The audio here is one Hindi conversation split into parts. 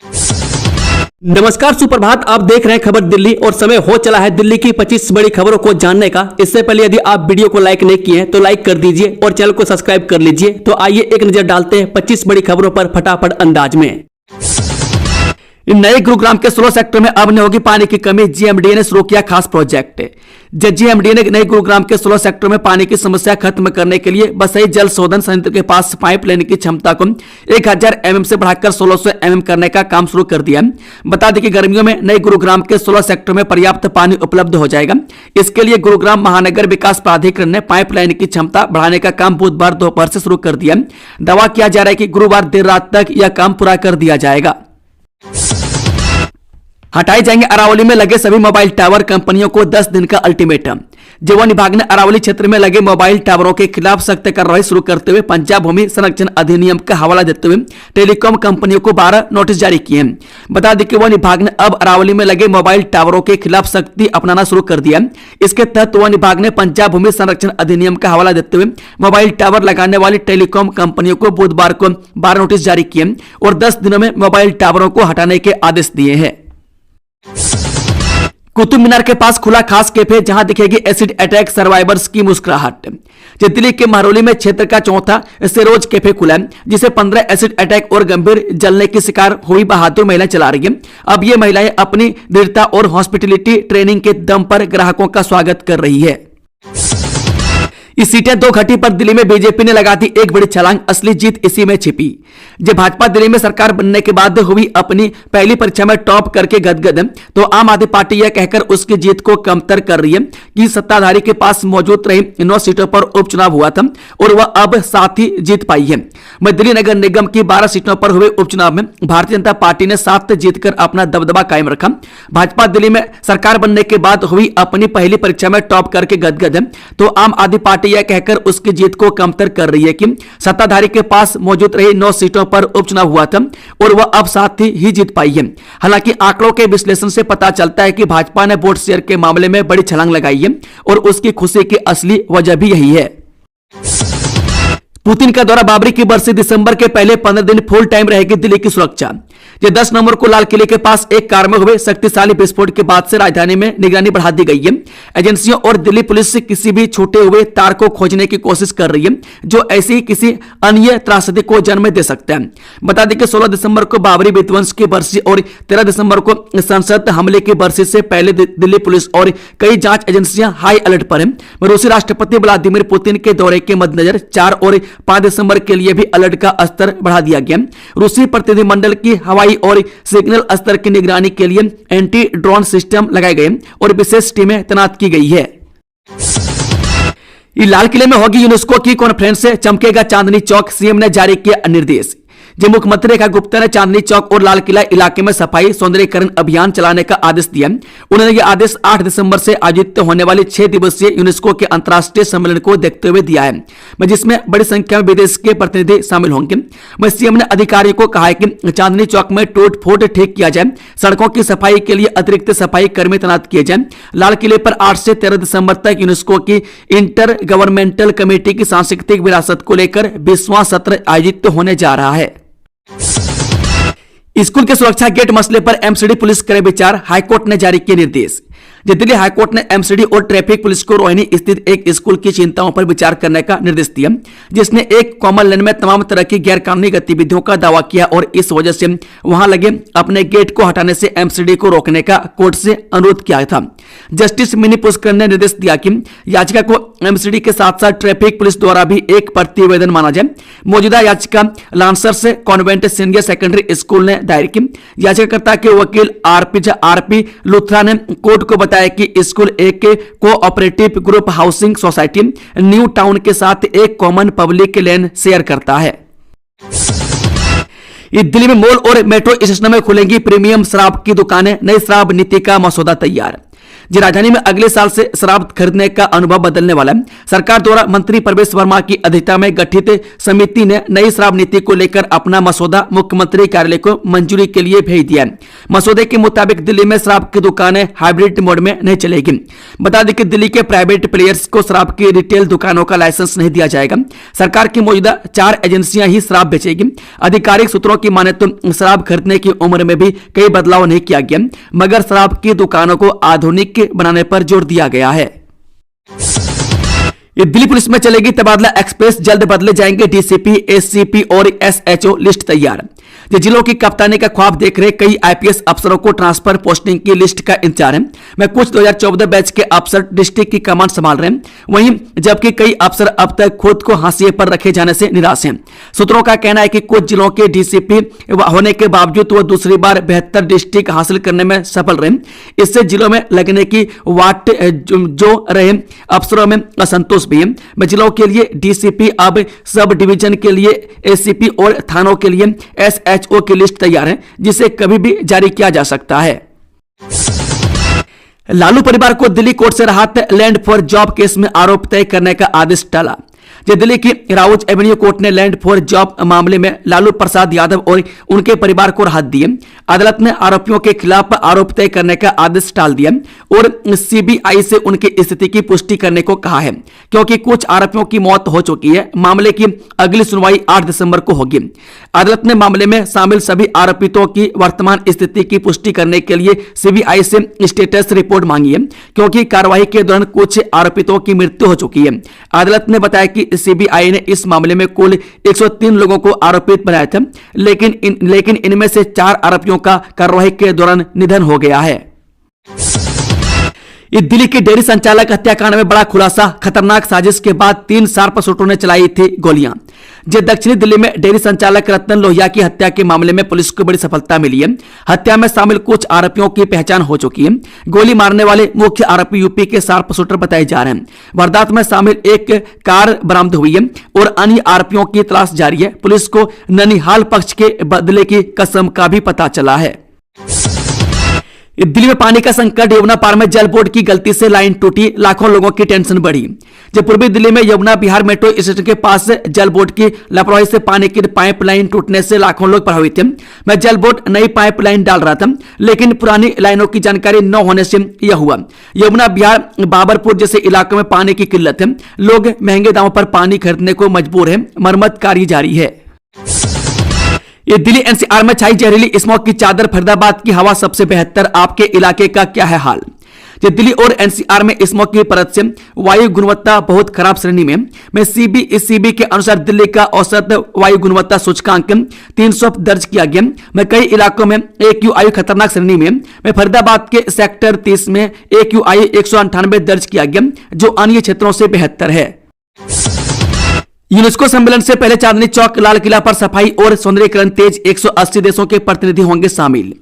नमस्कार, सुप्रभात। आप देख रहे हैं खबर दिल्ली और समय हो चला है दिल्ली की 25 बड़ी खबरों को जानने का। इससे पहले यदि आप वीडियो को लाइक नहीं किए हैं तो लाइक कर दीजिए और चैनल को सब्सक्राइब कर लीजिए। तो आइए एक नजर डालते हैं 25 बड़ी खबरों पर फटाफट अंदाज में। नए गुरुग्राम के 16 सेक्टर में अब नहीं होगी पानी की कमी, जीएमडीए ने शुरू किया खास प्रोजेक्ट। जीएमडीए ने नए गुरुग्राम के 16 सेक्टर में पानी की समस्या खत्म करने के लिए बसई जल शोधन संयंत्र के पास पाइप लेने की क्षमता को 1000 mm से बढ़ाकर 1600 mm करने का काम शुरू कर दिया। बता दें कि गर्मियों में नए गुरुग्राम के 16 सेक्टर में पर्याप्त पानी उपलब्ध हो जाएगा। इसके लिए गुरुग्राम महानगर विकास प्राधिकरण ने पाइप लाइन की क्षमता बढ़ाने का काम बुधवार दोपहर से शुरू कर दिया। दावा किया जा रहा है कि गुरुवार देर रात तक यह काम पूरा कर दिया जाएगा। हटाए जाएंगे अरावली में लगे सभी मोबाइल टावर, कंपनियों को 10 दिन का अल्टीमेटम। वन विभाग ने अरावली क्षेत्र में लगे मोबाइल टावरों के खिलाफ सख्त कार्रवाई शुरू करते हुए पंजाब भूमि संरक्षण अधिनियम का हवाला देते हुए टेलीकॉम कंपनियों को 12 नोटिस जारी किए हैं। बता दें कि वन विभाग ने अब अरावली में लगे मोबाइल टावरों के खिलाफ सख्ती अपनाना शुरू कर दिया। इसके तहत वन विभाग ने पंजाब भूमि संरक्षण अधिनियम का हवाला देते हुए मोबाइल टावर लगाने वाली टेलीकॉम कंपनियों को बुधवार को 12 नोटिस जारी किए और 10 दिनों में मोबाइल टावरों को हटाने के आदेश दिए हैं। कुतुब मीनार के पास खुला खास कैफे, जहां दिखेगी एसिड अटैक सर्वाइवर्स की मुस्कुराहट। दिल्ली के महरौली में क्षेत्र का चौथा सेरोज कैफे खुला है, जिसे 15 एसिड अटैक और गंभीर जलने की शिकार हुई बहादुर महिलाएं चला रही हैं। अब ये महिलाएं अपनी दृढ़ता और हॉस्पिटलिटी ट्रेनिंग के दम पर ग्राहकों का स्वागत कर रही है। इस सीटें 2 घटी पर दिल्ली में बीजेपी ने लगा दी एक बड़ी छलांग, असली जीत इसी में छिपी। जब भाजपा दिल्ली में सरकार बनने के बाद हुई अपनी पहली परीक्षा में टॉप करके गदगद, तो आम आदमी पार्टी यह कहकर उसकी जीत को कमतर कर रही है कि सत्ताधारी के पास मौजूद रही 9 सीटों पर उपचुनाव हुआ था और वह अब 7 ही जीत पाई है। वह दिल्ली नगर निगम की 12 सीटों पर हुए उपचुनाव में भारतीय जनता पार्टी ने 7 जीतकर अपना दबदबा कायम रखा। भाजपा दिल्ली में सरकार बनने के बाद हुई अपनी पहली परीक्षा में टॉप करके गदगद है, तो आम आदमी पार्टी यह कहकर उसकी जीत को कमतर कर रही है कि सत्ताधारी के पास मौजूद रही 9 सीटों पर उपचुनाव हुआ था और वह अब 7 ही जीत पाई है। हालांकि आंकड़ों के विश्लेषण से पता चलता है कि भाजपा ने वोट शेयर के मामले में बड़ी छलांग लगाई है और उसकी खुशी की असली वजह भी यही है। पुतिन का दौरा, बाबरी की बरसी, दिसंबर के पहले 15 दिन फुल टाइम रहेगी दिल्ली की सुरक्षा। 10 नवंबर को लाल किले के पास एक कार में हुए शक्तिशाली विस्फोट के बाद से राजधानी में निगरानी बढ़ा दी गई है। एजेंसियों और दिल्ली पुलिस से किसी भी छूटे हुए तार को खोजने की कोशिश कर रही है, जो ऐसी ही किसी अन्य त्रासदी को जन्म दे सकता है। बता दें कि 16 दिसंबर को बाबरी विध्वंस की बरसी और 13 दिसंबर को संसद हमले की बरसी से पहले दिल्ली पुलिस और कई जांच एजेंसियां हाई अलर्ट पर हैं। रूसी राष्ट्रपति व्लादिमीर पुतिन के दौरे के मद्देनजर 4 और 5 दिसंबर के लिए भी अलर्ट का स्तर बढ़ा दिया गया। रूसी प्रतिनिधिमंडल की हवाई और सिग्नल स्तर की निगरानी के लिए एंटी ड्रोन सिस्टम लगाए गए और विशेष टीमें तैनात की गई है। लाल किले में होगी यूनेस्को की कॉन्फ्रेंस से चमकेगा चांदनी चौक, सीएम ने जारी किया निर्देश। मुख्यमंत्री रेखा गुप्ता ने चांदनी चौक और लाल किला इलाके में सफाई सौंदर्यीकरण अभियान चलाने का आदेश दिया। उन्होंने यह आदेश 8 दिसंबर से आयोजित होने वाले 6 दिवसीय यूनेस्को के अंतर्राष्ट्रीय सम्मेलन को देखते हुए दिया है, जिसमें बड़ी संख्या में विदेश के प्रतिनिधि शामिल होंगे। सीएम ने अधिकारियों को कहा है कि चांदनी चौक में टूट फूट ठीक किया जाए, सड़कों की सफाई के लिए अतिरिक्त सफाई कर्मी तैनात किए जाए। लाल किले पर 8 से 13 दिसंबर तक यूनेस्को की इंटर गवर्नमेंटल कमेटी की सांस्कृतिक विरासत को लेकर 20वां सत्र आयोजित होने जा रहा है। स्कूल के सुरक्षा गेट मसले पर एमसीडी पुलिस करे विचार, हाईकोर्ट ने जारी किए निर्देश। दिल्ली हाईकोर्ट ने एमसीडी और ट्रैफिक पुलिस को रोहिणी स्थित एक स्कूल की चिंताओं पर विचार करने का निर्देश दिया, जिसने एक कॉमन लेन में तमाम तरह की गैरकानूनी गतिविधियों का दावा किया और इस वजह से वहां लगे अपने गेट को हटाने से एमसीडी को रोकने का कोर्ट से अनुरोध किया था। जस्टिस मिनी पुष्कर ने निर्देश दिया कि याचिका को एमसीडी के साथ साथ ट्रैफिक पुलिस द्वारा भी एक प्रतिवेदन माना जाए। मौजूदा याचिका lancers convent senior secondary school ने दायर की। याचिकाकर्ता के वकील आरपी लुथरा ने कोर्ट को बताया कि स्कूल एक cooperative group housing society new town के साथ एक कॉमन पब्लिक लेन शेयर करता है। दिल्ली में मॉल और मेट्रो स्टेशनों में खुलेंगी प्रीमियम शराब की दुकानें, नई शराब नीति का मसौदा तैयार। जी राजधानी में अगले साल से शराब खरीदने का अनुभव बदलने वाला है। सरकार द्वारा मंत्री प्रवेश वर्मा की अध्यक्षता में गठित समिति ने नई शराब नीति को लेकर अपना मसौदा मुख्यमंत्री कार्यालय को मंजूरी के लिए भेज दिया है। मसौदे के मुताबिक दिल्ली में शराब की दुकानें हाइब्रिड मोड में नहीं चलेगी। बता दें कि दिल्ली के प्राइवेट प्लेयर्स को शराब की रिटेल दुकानों का लाइसेंस नहीं दिया जाएगा। सरकार की मौजूदा 4 एजेंसियां ही शराब बेचेगी। आधिकारिक सूत्रों की माने तो शराब खरीदने की उम्र में भी कई बदलाव नहीं किया गया, मगर शराब की दुकानों को आधुनिक बनाने पर जोर दिया गया है। ये दिल्ली पुलिस में चलेगी तबादला एक्सप्रेस, जल्द बदले जाएंगे डीसीपी, एससीपी और एसएचओ, लिस्ट तैयार। जिलों की कप्तानी का ख्वाब देख रहे कई आईपीएस अफसरों को ट्रांसफर पोस्टिंग की लिस्ट का इंतजार है। मैं कुछ 2014 बैच के अफसर डिस्ट्रिक्ट की कमांड संभाल रहे हैं, वहीं जबकि कई अफसर अब तक खुद को हाशिए पर रखे जाने से निराश हैं। सूत्रों का कहना है कि कुछ जिलों के डीसीपी होने के बावजूद वो दूसरी बार बेहतर डिस्ट्रिक्ट हासिल करने में सफल रहे। इससे जिलों में लगने की वाट जो रहे अफसरों में असंतोष भी है। जिलों के लिए डीसीपी, अब सब डिवीजन के लिए एसीपी और थानों के लिए एसएचओ की लिस्ट तैयार है, जिसे कभी भी जारी किया जा सकता है। लालू परिवार को दिल्ली कोर्ट से राहत, लैंड फॉर जॉब केस में आरोप तय करने का आदेश टाला। दिल्ली की राउज एवेन्यू कोर्ट ने लैंड फॉर जॉब मामले में लालू प्रसाद यादव और उनके परिवार को राहत दी है। अदालत ने आरोपियों के खिलाफ आरोप तय करने का आदेश टाल दिया और सीबीआई से उनकी स्थिति की पुष्टि करने को कहा है, क्योंकि कुछ आरोपियों की मौत हो चुकी है। मामले की अगली सुनवाई 8 दिसंबर को होगी। अदालत ने मामले में शामिल सभी आरोपितों की वर्तमान स्थिति की पुष्टि करने के लिए सीबीआई से स्टेटस रिपोर्ट मांगी है, क्योंकि कार्रवाई के दौरान कुछ आरोपितों की मृत्यु हो चुकी है। अदालत ने बताया कि सीबीआई ने इस मामले में कुल 103 लोगों को आरोपित बनाया था, लेकिन इनमें से 4 आरोपियों का कार्रवाई के दौरान निधन हो गया है। दिल्ली की डेयरी संचालक हत्याकांड में बड़ा खुलासा, खतरनाक साजिश के बाद 3 शार्पशूटरों ने चलाई थी गोलियां। दक्षिणी दिल्ली में डेयरी संचालक रतन लोहिया की हत्या के मामले में पुलिस को बड़ी सफलता मिली है। हत्या में शामिल कुछ आरोपियों की पहचान हो चुकी है। गोली मारने वाले मुख्य आरोपी यूपी के शार्पशूटर बताए जा रहे हैं। वारदात में शामिल एक कार बरामद हुई है और अन्य आरोपियों की तलाश जारी है। पुलिस को ननिहाल पक्ष के बदले की कसम का भी पता चला है। दिल्ली में पानी का संकट, यमुना पार में जल बोर्ड की गलती से लाइन टूटी, लाखों लोगों की टेंशन बढ़ी। पूर्वी दिल्ली में यमुना बिहार मेट्रो स्टेशन के पास जल बोर्ड की लापरवाही से पानी की पाइपलाइन टूटने से लाखों लोग प्रभावित थे। जल बोर्ड नई पाइपलाइन डाल रहा था, लेकिन पुरानी लाइनों की जानकारी न होने से यह हुआ। यमुना बिहार बाबरपुर जैसे इलाकों में पानी की किल्लत है, लोग महंगे दामों पर पानी खरीदने को मजबूर है। मरम्मत कार्य जारी है। दिल्ली एनसीआर में छाई जहरीली स्मॉग की चादर, फरीदाबाद की हवा सबसे बेहतर, आपके इलाके का क्या है हाल? दिल्ली और एनसीआर में स्मॉग की परत से वायु गुणवत्ता बहुत खराब श्रेणी में सीबी के अनुसार दिल्ली का औसत वायु गुणवत्ता सूचकांक 300 दर्ज किया गया। कई इलाकों में AQI खतरनाक श्रेणी में फरीदाबाद के सेक्टर 30 में AQI 198 दर्ज किया गया, जो अन्य क्षेत्रों से बेहतर है। यूनेस्को सम्मेलन से पहले चांदनी चौक, लाल किला पर सफाई और सौंदर्यीकरण तेज, 180 देशों के प्रतिनिधि होंगे शामिल।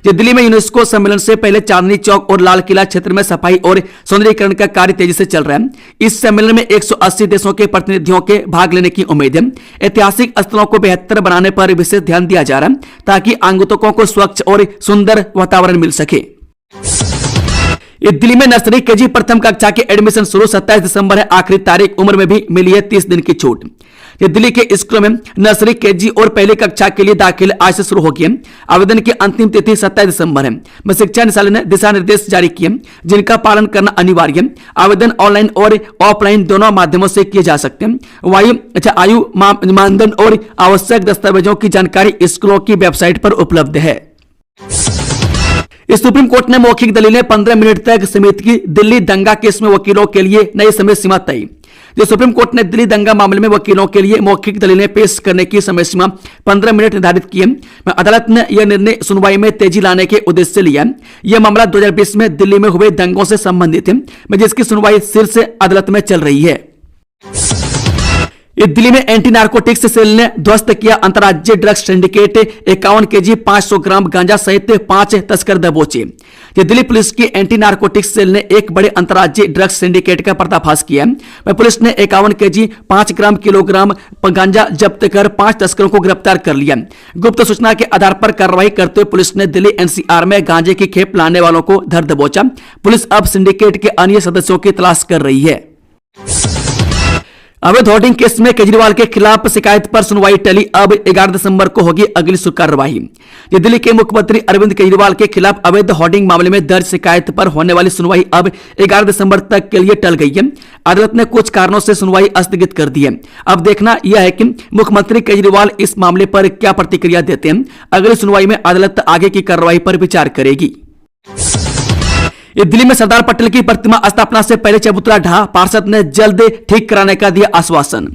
दिल्ली में यूनेस्को सम्मेलन से पहले चांदनी चौक और लाल किला क्षेत्र में सफाई और सौंदर्यीकरण का कार्य तेजी से चल रहा है। इस सम्मेलन में 180 देशों के प्रतिनिधियों के भाग लेने की उम्मीद है। ऐतिहासिक स्थलों को बेहतर बनाने पर विशेष ध्यान दिया जा रहा है, ताकि आगंतुकों को स्वच्छ और सुंदर वातावरण मिल सके। दिल्ली में नर्सरी केजी प्रथम कक्षा के एडमिशन शुरू, 27 दिसंबर है आखिरी तारीख। उम्र में भी मिली है 30 दिन की छूट। दिल्ली के स्कूलों में नर्सरी केजी और पहली कक्षा के लिए दाखिले आज से शुरू होगी। आवेदन की अंतिम तिथि 27 दिसंबर है। शिक्षा निदेशालय ने दिशा निर्देश जारी किए, जिनका पालन करना अनिवार्य है। आवेदन ऑनलाइन और ऑफलाइन दोनों माध्यमों से किए जा सकते हैं। आयु मानदंड और आवश्यक दस्तावेजों की जानकारी स्कूलों की वेबसाइट पर उपलब्ध है। सुप्रीम कोर्ट ने मौखिक दलीलें 15 मिनट तक सीमित की। दिल्ली दंगा केस में वकीलों के लिए नई समय सीमा तय। सुप्रीम कोर्ट ने दिल्ली दंगा मामले में वकीलों के लिए मौखिक दलीलें पेश करने की समय सीमा 15 मिनट निर्धारित की है। अदालत ने यह निर्णय सुनवाई में तेजी लाने के उद्देश्य से लिया। यह मामला 2020 में दिल्ली में हुए दंगों से संबंधित है, जिसकी सुनवाई शीर्ष अदालत में चल रही है। ये दिल्ली में एंटी नार्कोटिक्स सेल ने ध्वस्त किया अंतर्राज्यीय ड्रग्स सिंडिकेट। 51 केजी 500 ग्राम गांजा सहित 5 तस्कर दबोचे। ये दिल्ली पुलिस की एंटी नार्कोटिक्स सेल ने एक बड़े अंतर्राज्यीय ड्रग्स सिंडिकेट का पर्दाफाश किया है। पुलिस ने 51 केजी 5 ग्राम किलोग्राम गांजा जब्त कर 5 तस्करों को गिरफ्तार कर लिया। गुप्त सूचना के आधार पर कार्रवाई करते हुए पुलिस ने दिल्ली एनसीआर में गांजे की खेप लाने वालों को धर दबोचा। पुलिस अब सिंडिकेट के अन्य सदस्यों की तलाश कर रही है। अवैध होर्डिंग केस में केजरीवाल के खिलाफ शिकायत पर सुनवाई टली। अब 11 दिसंबर को होगी अगली कार्यवाही। दिल्ली के मुख्यमंत्री अरविंद केजरीवाल के खिलाफ अवैध होर्डिंग मामले में दर्ज शिकायत पर होने वाली सुनवाई अब 11 दिसंबर तक के लिए टल गई है। अदालत ने कुछ कारणों से सुनवाई स्थगित कर दी है। अब देखना यह है कि मुख्यमंत्री केजरीवाल इस मामले पर क्या प्रतिक्रिया देते हैं। अगली सुनवाई में अदालत आगे की कार्रवाई पर विचार करेगी। दिल्ली में सरदार पटेल की प्रतिमा स्थापना से पहले चबूतरा ढहा। पार्षद ने जल्द ठीक कराने का दिया आश्वासन।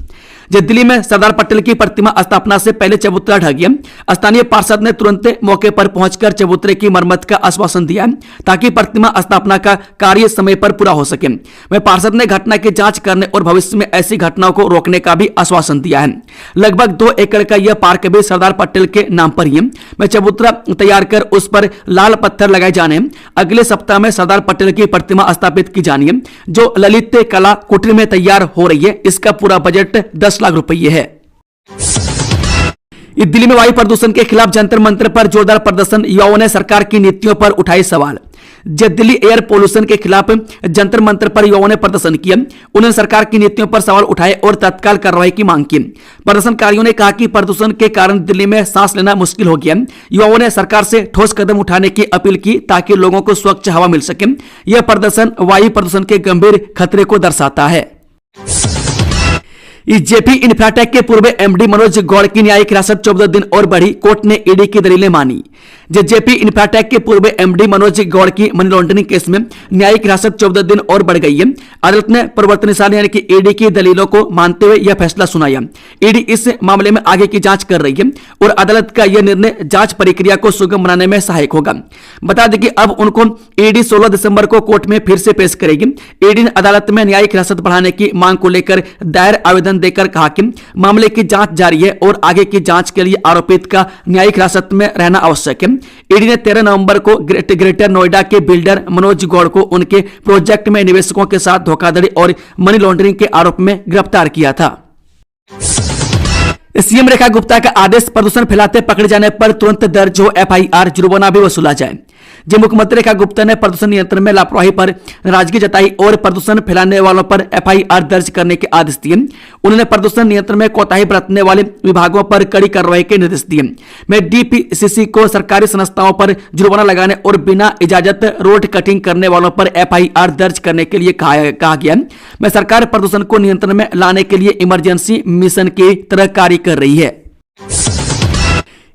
दिल्ली में सरदार पटेल की प्रतिमा स्थापना से पहले चबूतरा ढह गया। स्थानीय पार्षद ने तुरंत मौके पर पहुंचकर चबूतरे की मरम्मत का आश्वासन दिया ताकि प्रतिमा स्थापना का कार्य समय पर पूरा हो सके। वह पार्षद ने घटना की जांच करने और भविष्य में ऐसी घटनाओं को रोकने का भी आश्वासन दिया है। लगभग 2 एकड़ का यह पार्क भी सरदार पटेल के नाम पर ही है। वह चबूतरा तैयार कर उस पर लाल पत्थर लगाए जाने। अगले सप्ताह में सरदार पटेल की प्रतिमा स्थापित की जानी है जो ललित कला कुटीर में तैयार हो रही है। इसका पूरा बजट 10 लाख रुपये है। दिल्ली में वायु प्रदूषण के खिलाफ जंतर मंतर पर जोरदार प्रदर्शन। युवाओं ने सरकार की नीतियों पर उठाए सवाल। दिल्ली एयर पोल्यूशन के खिलाफ जंतर मंतर पर युवाओं ने प्रदर्शन किया। उन्होंने सरकार की नीतियों पर सवाल उठाए और तत्काल कार्रवाई की मांग की। प्रदर्शनकारियों ने कहा कि प्रदूषण के कारण दिल्ली में सांस लेना मुश्किल हो गया। युवाओं ने सरकार से ठोस कदम उठाने की अपील की ताकि लोगों को स्वच्छ हवा मिल सके। यह प्रदर्शन वायु प्रदूषण के गंभीर खतरे को दर्शाता है। जेपी इंफ्राटेक के पूर्व एमडी मनोज गौड़ की न्यायिक हिरासत 14 दिन और बढ़ी। कोर्ट ने ईडी की दलीलें मानी। जेपी इंफ्राटेक के पूर्व एमडी मनोज गौड़ की मनी लॉन्ड्रिंग केस में न्यायिक हिरासत 14 दिन और बढ़ गई है। अदालत ने प्रवर्तन निदेशालय यानी कि ईडी की दलीलों को मानते हुए यह फैसला सुनाया। ईडी इस मामले में आगे की जांच कर रही है और अदालत का यह निर्णय जांच प्रक्रिया को सुगम बनाने में सहायक होगा। बता दें कि अब उनको ईडी 16 दिसंबर को कोर्ट में फिर से पेश करेगी। ईडी ने अदालत में न्यायिक हिरासत बढ़ाने की मांग को लेकर दायर आवेदन देकर कहा कि मामले की जांच जारी है और आगे की जांच के लिए आरोपित का न्यायिक हिरासत में रहना आवश्यक है। ईडी ने 13 नवंबर को ग्रेटर नोएडा के बिल्डर मनोज गौड़ को उनके प्रोजेक्ट में निवेशकों के साथ धोखाधड़ी और मनी लॉन्ड्रिंग के आरोप में गिरफ्तार किया था। सीएम रेखा गुप्ता का आदेश, प्रदूषण फैलाते पकड़े जाने पर तुरंत दर्ज हो एफआईआर, जुर्माना भी वसूला जाए। मुख्यमंत्री रेखा गुप्ता ने प्रदूषण नियंत्रण में लापरवाही पर नाराजगी जताई और प्रदूषण फैलाने वालों पर एफआईआर दर्ज करने के आदेश दिए। उन्होंने प्रदूषण नियंत्रण में कोताही बरतने वाले विभागों पर कड़ी कार्रवाई के निर्देश दिए। मैं डीपीसीसी को सरकारी संस्थाओं पर जुर्माना लगाने और बिना इजाजत रोड कटिंग करने वालों पर एफआईआर दर्ज करने के लिए कहा गया। मैं सरकार प्रदूषण को नियंत्रण में लाने के लिए इमरजेंसी मिशन की तरह कार्य कर रही है।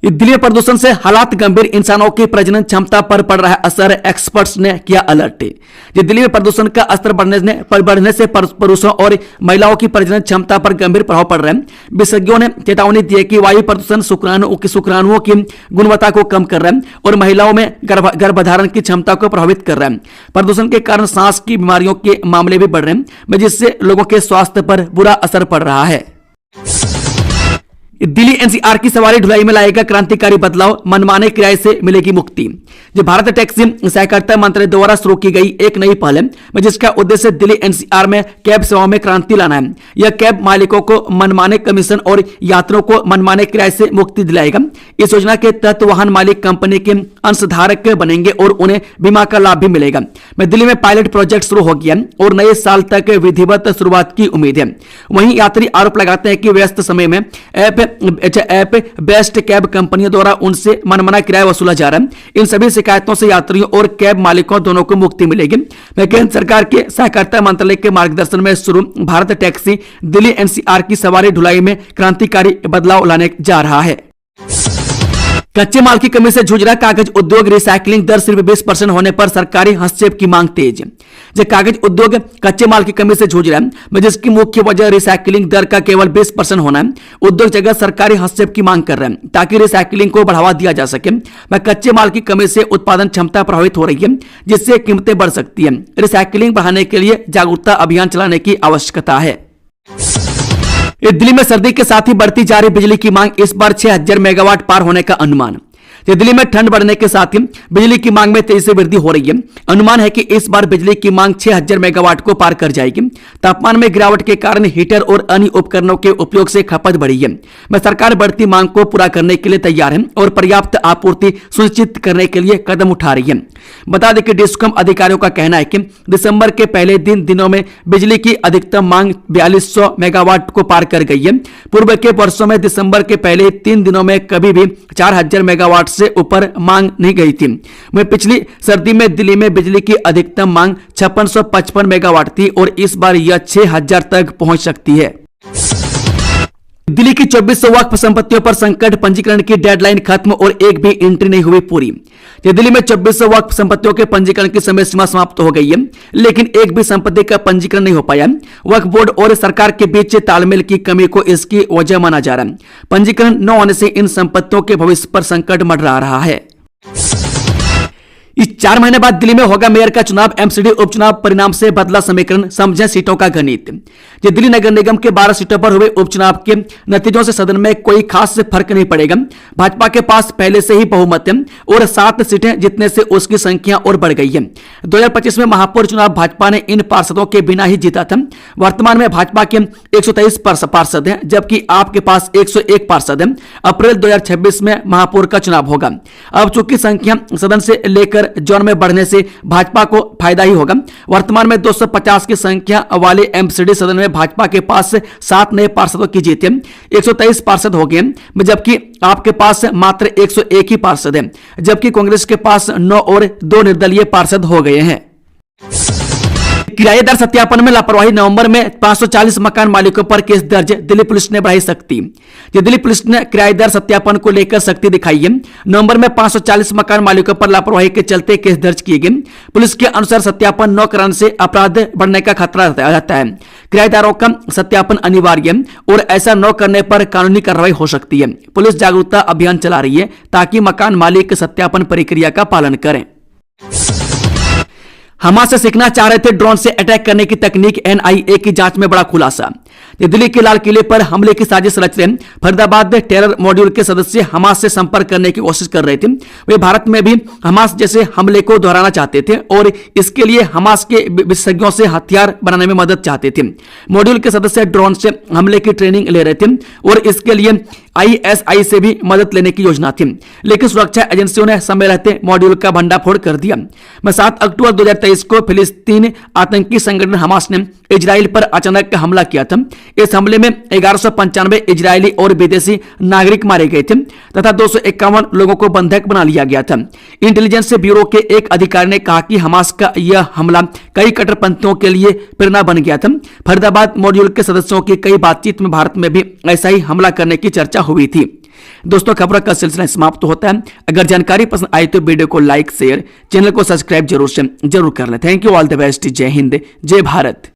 दिल्ली में प्रदूषण से हालात गंभीर, इंसानों की प्रजनन क्षमता पर पड़ रहा है असर, एक्सपर्ट्स ने किया अलर्ट। दिल्ली में प्रदूषण का स्तर बढ़ने से पुरुषों और महिलाओं की प्रजनन क्षमता पर गंभीर प्रभाव पड़ रहा है। विशेषज्ञों ने चेतावनी दी है कि वायु प्रदूषण शुक्राणुओं की गुणवत्ता को कम कर रहा है और महिलाओं में गर्भधारण की क्षमता को प्रभावित कर रहा है। प्रदूषण के कारण सांस की बीमारियों के मामले भी बढ़ रहे हैं जिससे लोगों के स्वास्थ्य पर बुरा असर पड़ रहा है। दिल्ली एनसीआर की सवारी ढुलाई में लाएगा क्रांतिकारी बदलाव, मनमाने किराए से मिलेगी मुक्ति। भारत टैक्सी सहकारिता मंत्रालय द्वारा शुरू की गई एक नई पहल है जिसका उद्देश्य दिल्ली एनसीआर में कैब सेवाओं में क्रांति लाना है। यह कैब मालिकों को मनमाने कमीशन और यात्रियों को मनमाने किराए से मुक्ति दिलाएगा। इस योजना के तहत वाहन मालिक कंपनी के अंशधारक बनेंगे और उन्हें बीमा का लाभ भी मिलेगा। दिल्ली में पायलट प्रोजेक्ट शुरू हो गया और नए साल तक विधिवत शुरुआत की उम्मीद है। वहीं यात्री आरोप लगाते हैं कि व्यस्त समय में ऐप बेस्ट कैब कंपनियों द्वारा उनसे मनमाना किराया वसूला जा रहा है। इन सभी शिकायतों से यात्रियों और कैब मालिकों दोनों को मुक्ति मिलेगी। केंद्र सरकार के सहकारिता मंत्रालय के मार्गदर्शन में शुरू भारत टैक्सी दिल्ली एनसीआर की सवारी ढुलाई में क्रांतिकारी बदलाव लाने जा रहा है। कच्चे माल की कमी से जूझ रहा कागज उद्योग, रिसाइकलिंग दर सिर्फ 20% होने पर सरकारी हस्तक्षेप की मांग तेज। कागज उद्योग कच्चे माल की कमी से जूझ रहा है जिसकी मुख्य वजह रिसाइकलिंग दर का केवल 20% होना है। उद्योग जगत सरकारी हस्तक्षेप की मांग कर रहे हैं ताकि रिसाइकलिंग को बढ़ावा दिया जा सके। कच्चे माल की कमी से उत्पादन क्षमता प्रभावित हो रही है जिससे कीमतें बढ़ सकती है। रिसाइकलिंग बढ़ाने के लिए जागरूकता अभियान चलाने की आवश्यकता है। दिल्ली में सर्दी के साथ ही बढ़ती जा रही बिजली की मांग, इस बार 6000 मेगावाट पार होने का अनुमान। दिल्ली में ठंड बढ़ने के साथ ही बिजली की मांग में तेजी से वृद्धि हो रही है। अनुमान है कि इस बार बिजली की मांग 6000 मेगावाट को पार कर जाएगी। तापमान में गिरावट के कारण हीटर और अन्य उपकरणों के उपयोग से खपत बढ़ी है। मैं सरकार बढ़ती मांग को पूरा करने के लिए तैयार है और पर्याप्त आपूर्ति सुनिश्चित करने के लिए कदम उठा रही है। बता दें कि डिस्कॉम अधिकारियों का कहना है कि दिसंबर के पहले दिनों में बिजली की अधिकतम मांग 4200 मेगावाट को पार कर गई है। पूर्व के वर्षों में दिसंबर के पहले 3 दिनों में कभी भी 4000 मेगावाट से ऊपर मांग नहीं गई थी। वहीं पिछली सर्दी में दिल्ली में बिजली की अधिकतम मांग 5655 मेगावाट थी और इस बार यह 6000 तक पहुंच सकती है। दिल्ली की 2400 वक्फ संपत्तियों पर संकट, पंजीकरण की डेडलाइन खत्म और एक भी एंट्री नहीं हुई पूरी। दिल्ली में 2400 वक्फ संपत्तियों के पंजीकरण की समय सीमा समाप्त हो गई है, लेकिन एक भी संपत्ति का पंजीकरण नहीं हो पाया। वक्फ बोर्ड और सरकार के बीच तालमेल की कमी को इसकी वजह माना जा रहा है। पंजीकरण न होने से इन संपत्तियों के भविष्य पर संकट मंडरा रहा है। इस 4 महीने बाद दिल्ली में होगा मेयर का चुनाव, एमसीडी उपचुनाव परिणाम से बदला समीकरण, समझें सीटों का गणित। दिल्ली नगर निगम के 12 सीटों पर हुए उपचुनाव के नतीजों से सदन में कोई खास फर्क नहीं पड़ेगा। भाजपा के पास पहले से ही बहुमत है और 7 सीटें जीतने से उसकी संख्या और बढ़ गई है। 2025 में महापौर चुनाव भाजपा ने इन पार्षदों के बिना ही जीता था। वर्तमान में भाजपा के 123 पार्षद हैं, जबकि आपके पास 101 पार्षद हैं। अप्रैल 2026 में महापौर का चुनाव होगा। अब चूंकि संख्या सदन से लेकर जोन में बढ़ने से भाजपा को फायदा ही होगा। वर्तमान में 250 की संख्या वाले एमसीडी सदन में भाजपा के पास 7 नए पार्षदों की जीत है। 123 पार्षद हो गए, जबकि आपके पास मात्र 101 ही पार्षद हैं, जबकि कांग्रेस के पास 9 और 2 निर्दलीय पार्षद हो गए हैं। किराएदार सत्यापन में लापरवाही, नवंबर में 540 मकान मालिकों पर केस दर्ज, दिल्ली पुलिस ने बढ़ाई सख्ती। दिल्ली पुलिस ने किराएदार सत्यापन को लेकर सख्ती दिखाई है। नवंबर में 540 मकान मालिकों पर लापरवाही के चलते केस दर्ज किए गए। पुलिस के अनुसार सत्यापन न कराने से अपराध बढ़ने का खतरा रहता है। किराएदारों का सत्यापन अनिवार्य है और ऐसा न करने पर कानूनी कार्रवाई हो सकती है। पुलिस जागरूकता अभियान चला रही है ताकि मकान मालिक सत्यापन प्रक्रिया का पालन करें। हमास से सीखना चाह रहे थे ड्रोन से अटैक करने की तकनीक, एनआईए की जांच में बड़ा खुलासा। दिल्ली के लाल किले पर हमले की साजिश रच रहे फरीदाबाद टेरर मॉड्यूल के सदस्य हमास से संपर्क करने की कोशिश कर रहे थे। वे भारत में भी हमास जैसे हमले को दोहराना चाहते थे और इसके लिए हमास के विशेषज्ञों से हथियार बनाने में मदद चाहते थे। मॉड्यूल के सदस्य ड्रोन से हमले की ट्रेनिंग ले रहे थे और इसके लिए आईएसआई से भी मदद लेने की योजना थी, लेकिन सुरक्षा एजेंसियों ने समय रहते मॉड्यूल का भंडाफोड़ कर दिया। 7 अक्टूबर 2023 को फिलिस्तीन आतंकी संगठन हमास ने इजराइल पर अचानक हमला किया था। इस हमले में 1195 इजरायली और विदेशी नागरिक मारे गए थे तथा 251 लोगों को बंधक बना लिया गया था। इंटेलिजेंस ब्यूरो के एक अधिकारी ने कहा कि हमास का यह हमला कई कट्टरपंथियों के लिए प्रेरणा बन गया था। फरीदाबाद मॉड्यूल के सदस्यों की कई बातचीत में भारत में भी ऐसा ही हमला करने की चर्चा हुई थी। दोस्तों, खबरों का सिलसिला समाप्त होता है। अगर जानकारी पसंद आई तो वीडियो को लाइक, शेयर, चैनल को सब्सक्राइब जरूर कर लें। Thank you, all the best, जय हिंद, जय भारत।